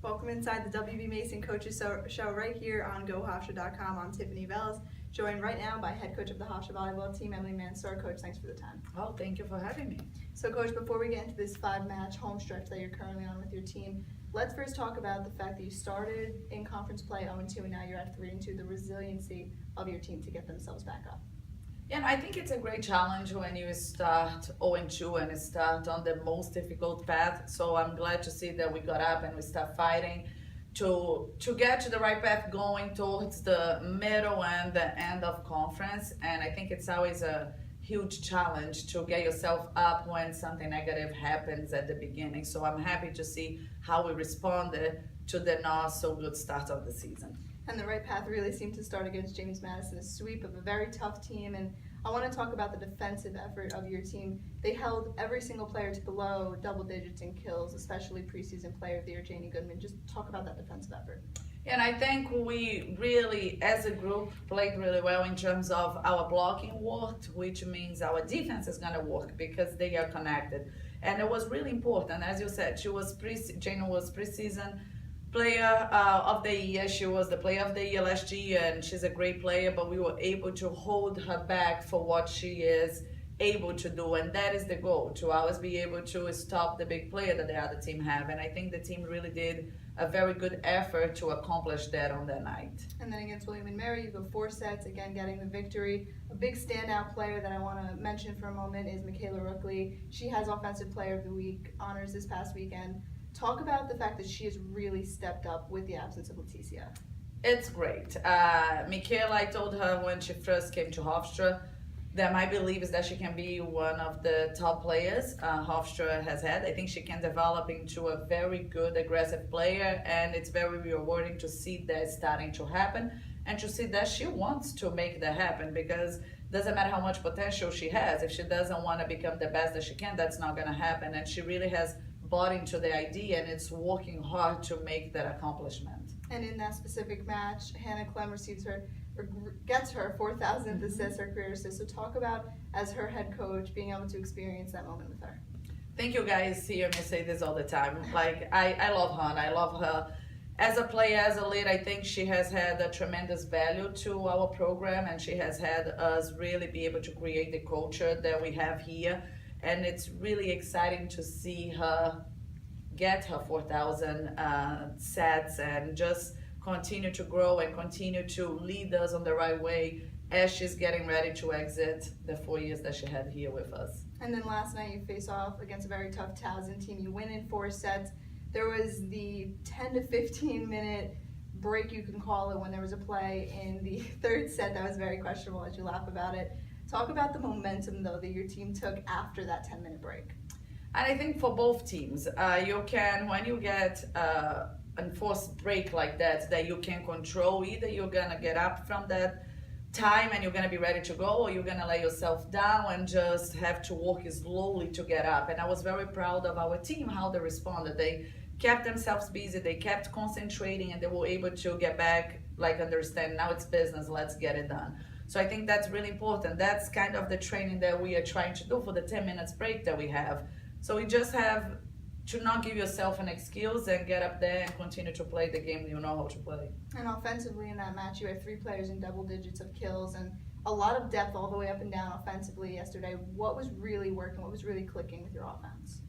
Welcome inside the WB Mason Coaches Show right here on GoHofstra.com. I'm Tiffany Bells, joined right now by head coach of the Hofstra volleyball team, Emily Mansur. Coach, thanks for the time. Oh, thank you for having me. So, Coach, before we get into this 5-match home stretch that you're currently on with your team, let's first talk about the fact that you started in conference play 0-2 and now you're at 3-2, the resiliency of your team to get themselves back up. Yeah, and I think it's a great challenge when you start 0-2 and start on the most difficult path. So I'm glad to see that we got up and we start fighting to get to the right path going towards the middle and the end of conference. And I think it's always a huge challenge to get yourself up when something negative happens at the beginning. So I'm happy to see how we responded to the not so good start of the season. And the right path really seemed to start against James Madison, a sweep of a very tough team. And I want to talk about the defensive effort of your team. They held every single player to below double digits in kills, especially preseason player of the year, Janie Goodman. Just talk about that defensive effort. And I think we really, as a group, played really well in terms of our blocking worked, which means our defense is going to work because they are connected. And it was really important. As you said, Janie was preseason player of the year. She was the player of the year last year, and she's a great player, but we were able to hold her back for what she is able to do, and that is the goal, to always be able to stop the big player that the other team have. And I think the team really did a very good effort to accomplish that on that night. And then against William & Mary, you go 4 sets, again getting the victory. A big standout player that I want to mention for a moment is Michaela Rookley. She has Offensive Player of the Week honors this past weekend. Talk about the fact that she has really stepped up with the absence of Leticia. It's great. Michaela, I told her when she first came to Hofstra that my belief is that she can be one of the top players Hofstra has had. I think she can develop into a very good, aggressive player, and it's very rewarding to see that starting to happen and to see that she wants to make that happen, because it doesn't matter how much potential she has. If she doesn't want to become the best that she can, that's not going to happen. And she really has bought into the idea, and it's working hard to make that accomplishment. And in that specific match, Hannah Clem gets her 4,000th assist, her career assist. So talk about, as her head coach, being able to experience that moment with her. Thank you guys hear me say this all the time. Like, I love her, and I love her as a player, as a leader. I think she has had a tremendous value to our program, and she has had us really be able to create the culture that we have here. And it's really exciting to see her get her 4,000 sets and just continue to grow and continue to lead us on the right way as she's getting ready to exit the 4 years that she had here with us. And then last night you face off against a very tough Towson team. You win in 4 sets. There was the 10 to 15 minute break, you can call it, when there was a play in the 3rd set that was very questionable, as you laugh about it. Talk about the momentum, though, that your team took after that 10-minute break. And I think for both teams, you can, when you get an enforced break like that you can control, either you're going to get up from that time and you're going to be ready to go, or you're going to lay yourself down and just have to work slowly to get up. And I was very proud of our team, how they responded. They kept themselves busy, they kept concentrating, and they were able to get back, like, understand, now it's business, let's get it done. So I think that's really important. That's kind of the training that we are trying to do for the 10 minutes break that we have. So we just have to not give yourself an excuse and get up there and continue to play the game you know how to play. And offensively in that match, you had 3 players in double digits of kills and a lot of depth all the way up and down offensively yesterday. What was really working? What was really clicking with your offense?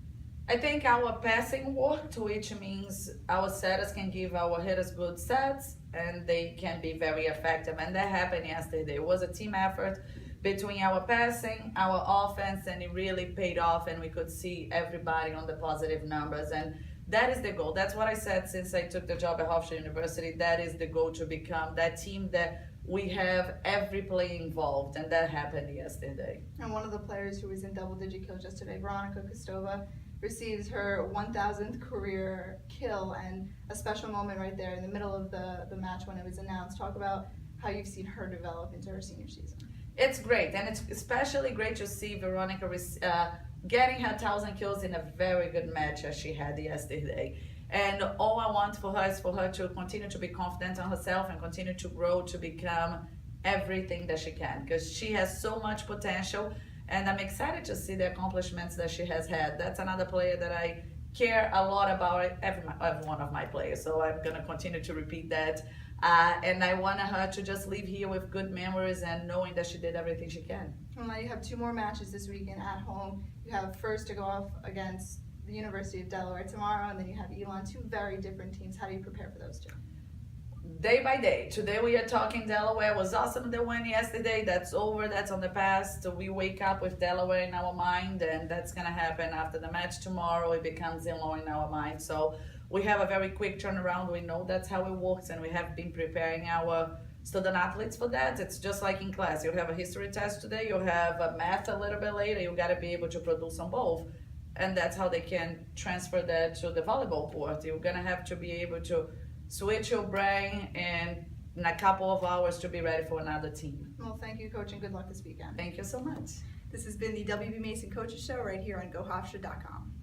I think our passing worked, which means our setters can give our hitters good sets and they can be very effective. And that happened yesterday. It was a team effort between our passing, our offense, and it really paid off, and we could see everybody on the positive numbers. And that is the goal. That's what I said since I took the job at Hofstra University. That is the goal, to become that team that we have every player involved, and that happened yesterday. And one of the players who was in double-digit kills yesterday, Veronica Kostova, receives her 1,000th career kill, and a special moment right there in the middle of the match when it was announced. Talk about how you've seen her develop into her senior season. It's great, and it's especially great to see Veronica getting her 1,000 kills in a very good match as she had yesterday. And all I want for her is for her to continue to be confident on herself and continue to grow to become everything that she can, because she has so much potential, and I'm excited to see the accomplishments that she has had. That's another player that I care a lot about every one of my players. So I'm going to continue to repeat that. And I want her to just leave here with good memories and knowing that she did everything she can. Well, now you have 2 more matches this weekend at home. You have first to go off against the University of Delaware tomorrow, and then you have Elon, 2 very different teams. How do you prepare for those 2? Day by day. Today we are talking Delaware. It was awesome the win yesterday. That's over. That's on the past. So we wake up with Delaware in our mind, and that's going to happen after the match tomorrow. It becomes Illinois in our mind. So we have a very quick turnaround. We know that's how it works, and we have been preparing our student athletes for that. It's just like in class. You have a history test today. You have a math a little bit later. You got to be able to produce on both. And that's how they can transfer that to the volleyball court. You're going to have to be able to switch your brain in a couple of hours to be ready for another team. Well, thank you, Coach, and good luck this weekend. Thank you so much. This has been the WB Mason Coaches Show right here on GoHofstra.com.